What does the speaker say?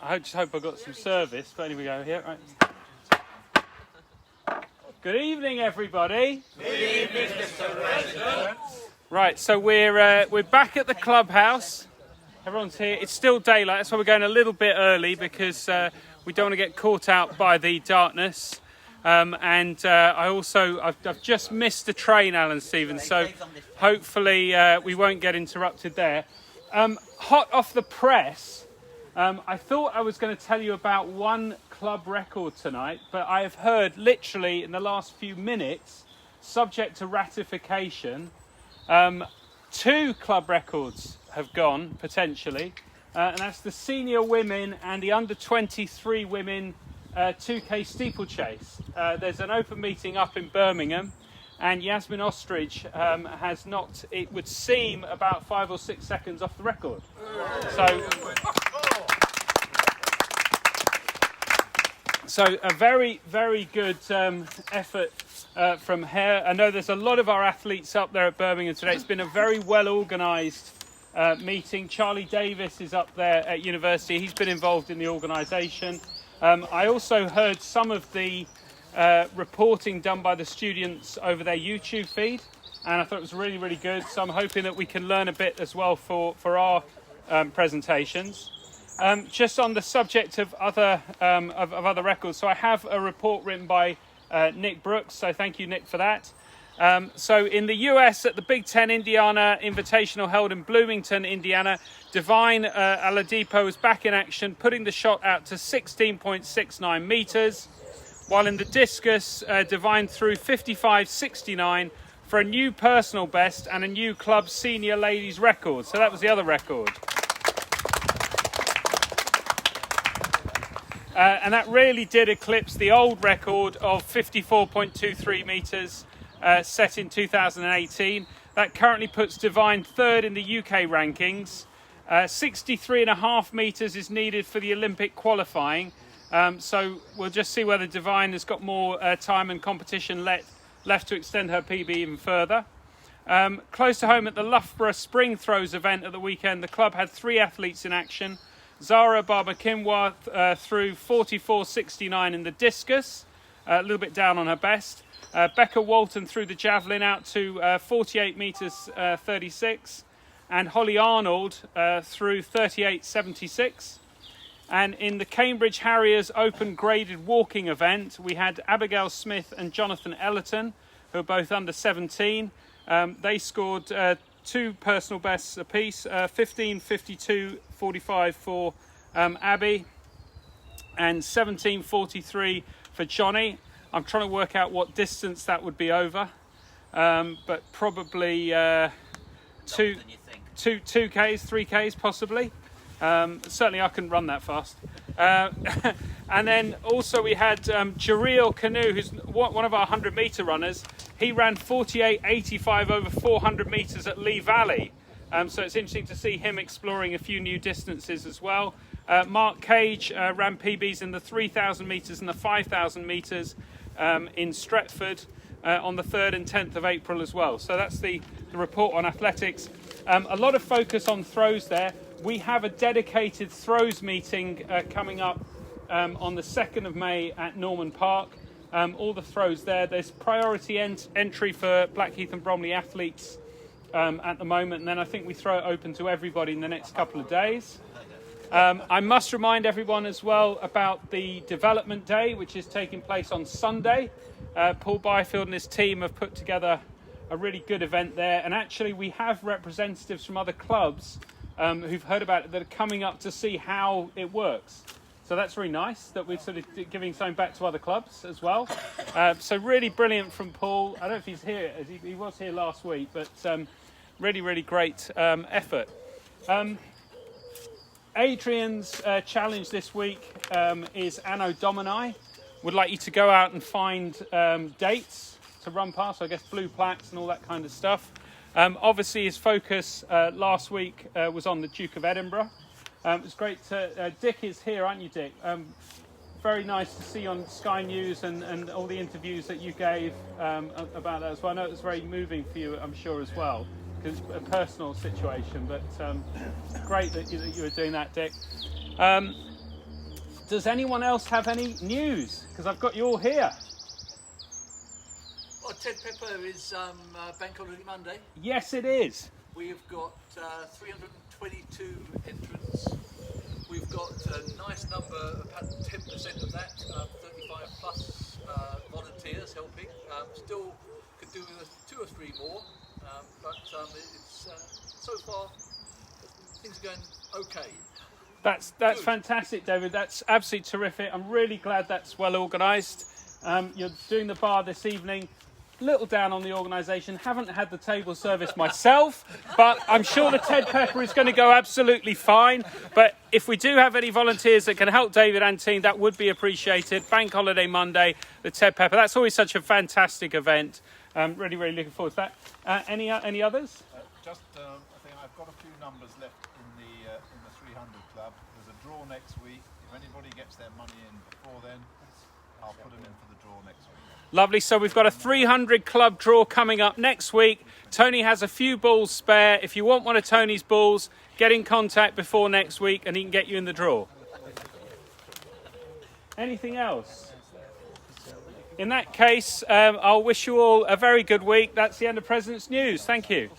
I just hope I got some service, but anyway, we go here. Right. Good evening, everybody. Good evening, Mr. President. Right, so we're back at the clubhouse. Everyone's here. It's still daylight, that's why we're going a little bit early because we don't want to get caught out by the darkness. I've just missed the train, Alan Stevens, so hopefully we won't get interrupted there. Hot off the press, I thought I was going to tell you about one club record tonight, but I have heard literally in the last few minutes, subject to ratification, 2 club records have gone, potentially, and that's the senior women and the under 23 women 2K Steeplechase. There's an open meeting up in Birmingham, and Yasmin Austridge has knocked, it would seem, about 5 or 6 seconds off the record. So a very, very good effort from her. I know there's a lot of our athletes up there at Birmingham today. It's been a very well organised meeting. Charlie Davis is up there at university. He's been involved in the organisation. I also heard some of the reporting done by the students over their YouTube feed, and I thought it was really, really good. So I'm hoping that we can learn a bit as well for our presentations. Just on the subject of other records, so I have a report written by Nick Brooks, so thank you, Nick, for that. So in the US at the Big Ten Indiana Invitational held in Bloomington, Indiana, Divine Oladipo was back in action, putting the shot out to 16.69 metres, while in the discus, Divine threw 55.69 for a new personal best and a new club senior ladies record. So that was the other record. And that really did eclipse the old record of 54.23 metres set in 2018. That currently puts Divine third in the UK rankings. 63.5 metres is needed for the Olympic qualifying. So we'll just see whether Divine has got more time and competition left to extend her PB even further. Close to home at the Loughborough Spring Throws event at the weekend, the club had 3 athletes in action. Zara Barber-Kimwa threw 44.69 in the discus, a little bit down on her best. Becca Walton threw the javelin out to 48 metres 36, and Holly Arnold threw 38.76. And in the Cambridge Harriers Open graded walking event, we had Abigail Smith and Jonathan Ellerton, who are both under 17. They scored 2 personal bests apiece, 15.52.45 for Abby and 17.43 for Johnny. I'm trying to work out what distance that would be over, but probably 2Ks, 3Ks possibly. Certainly I couldn't run that fast. And then also we had Jareel Canoe, who's one of our 100-metre runners. He ran 48.85 over 400 metres at Lee Valley. So it's interesting to see him exploring a few new distances as well. Mark Cage ran PBs in the 3,000 metres and the 5,000 metres in Stretford on the 3rd and 10th of April as well. So that's the report on athletics. A lot of focus on throws there. We have a dedicated throws meeting coming up on the 2nd of May at Norman Park. All the throws there. There's priority entry for Blackheath and Bromley athletes at the moment, and then I think we throw it open to everybody in the next couple of days. I must remind everyone as well about the development day, which is taking place on Sunday. Paul Byfield and his team have put together a really good event there, and actually we have representatives from other clubs who've heard about it that are coming up to see how it works. So that's really nice that we're sort of giving something back to other clubs as well. So really brilliant from Paul. I don't know if he's here. He was here last week, but really, really great effort. Adrian's challenge this week is Anno Domini. Would like you to go out and find dates to run past, so I guess blue plaques and all that kind of stuff. Obviously his focus last week was on the Duke of Edinburgh. It was great to, Dick is here, aren't you, Dick? Very nice to see on Sky News and all the interviews that you gave about that as well. I know it was very moving for you, I'm sure, as well, because it's a personal situation, but great that you were doing that, Dick. Does anyone else have any news? Because I've got you all here. Well, Ted Pepper is Bank Holiday Monday. Yes, it is. We've got 322 entrants. We've got a nice number, about 10% of that, 35 plus volunteers helping. Still could do with 2 or 3 more, but it's so far things are going okay. That's fantastic, David. That's absolutely terrific. I'm really glad that's well organised. You're doing the bar this evening. Little down on the organisation. Haven't had the table service myself, but I'm sure the Ted Pepper is going to go absolutely fine. But if we do have any volunteers that can help David and team, that would be appreciated. Bank Holiday Monday, the Ted Pepper. That's always such a fantastic event. Really, really looking forward to that. Any others? I think I've got a few numbers left in the 300 club. There's a draw next week. If anybody gets their money in before then, I'll put them in for the draw next week. Lovely. So we've got a 300 club draw coming up next week. Tony has a few balls spare. If you want one of Tony's balls, get in contact before next week and he can get you in the draw. Anything else? In that case, I'll wish you all a very good week. That's the end of President's News. Thank you.